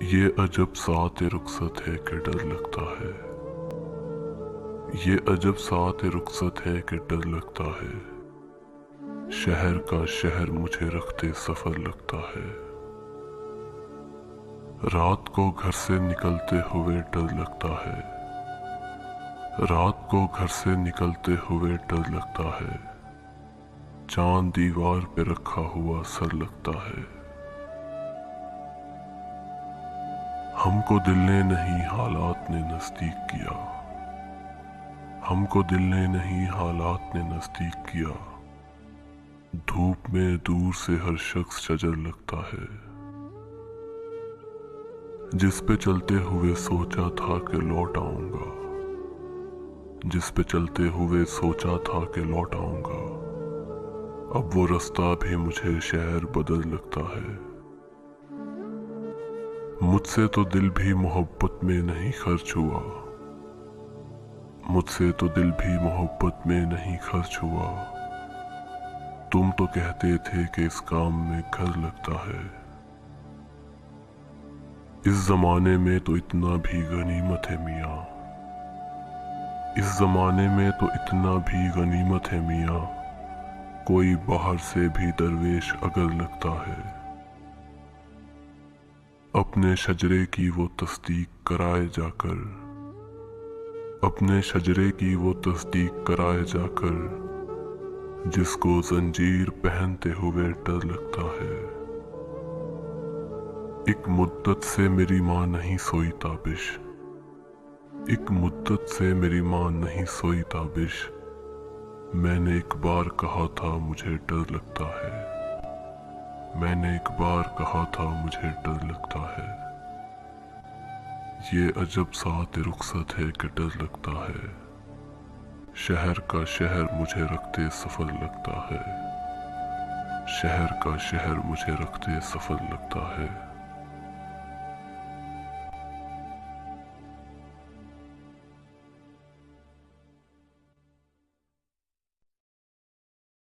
ये अजब सात रुखसत है कि डर लगता है। ये अजब सात रुखसत है कि डर लगता है। शहर का शहर मुझे रखते सफर लगता है। रात को घर से निकलते हुए डर लगता है। रात को घर से निकलते हुए डर लगता है। चांद दीवार पे रखा हुआ सर लगता है। हमको दिल ने नहीं हालात ने नजदीक किया। हमको दिल ने नहीं हालात ने नजदीक किया। धूप में दूर से हर शख्स शजर लगता है। जिस पे चलते हुए सोचा था कि लौट आऊंगा। जिस पे चलते हुए सोचा था कि लौट आऊंगा। अब वो रास्ता भी मुझे शहर बदल लगता है। मुझसे तो दिल भी मोहब्बत में नहीं खर्च हुआ। मुझसे तो दिल भी मोहब्बत में नहीं खर्च हुआ। तुम तो कहते थे कि इस काम में घर लगता है। इस जमाने में तो इतना भी गनीमत है मियाँ। इस जमाने में तो इतना भी गनीमत है मियाँ। कोई बाहर से भी दरवेश अगर लगता है। अपने शजरे की वो तस्दीक कराए जाकर। अपने शजरे की वो तस्दीक कराए जाकर। जिसको जंजीर पहनते हुए डर लगता है। एक मुद्दत से मेरी माँ नहीं सोई ताबिश। एक मुद्दत से मेरी माँ नहीं सोई ताबिश। मैंने एक बार कहा था मुझे डर लगता है। मैंने एक बार कहा था मुझे डर लगता है। ये अजब सात रुखसत है कि डर लगता है। शहर का शहर मुझे रखते सफर लगता है। शहर का शहर मुझे रखते सफर लगता है।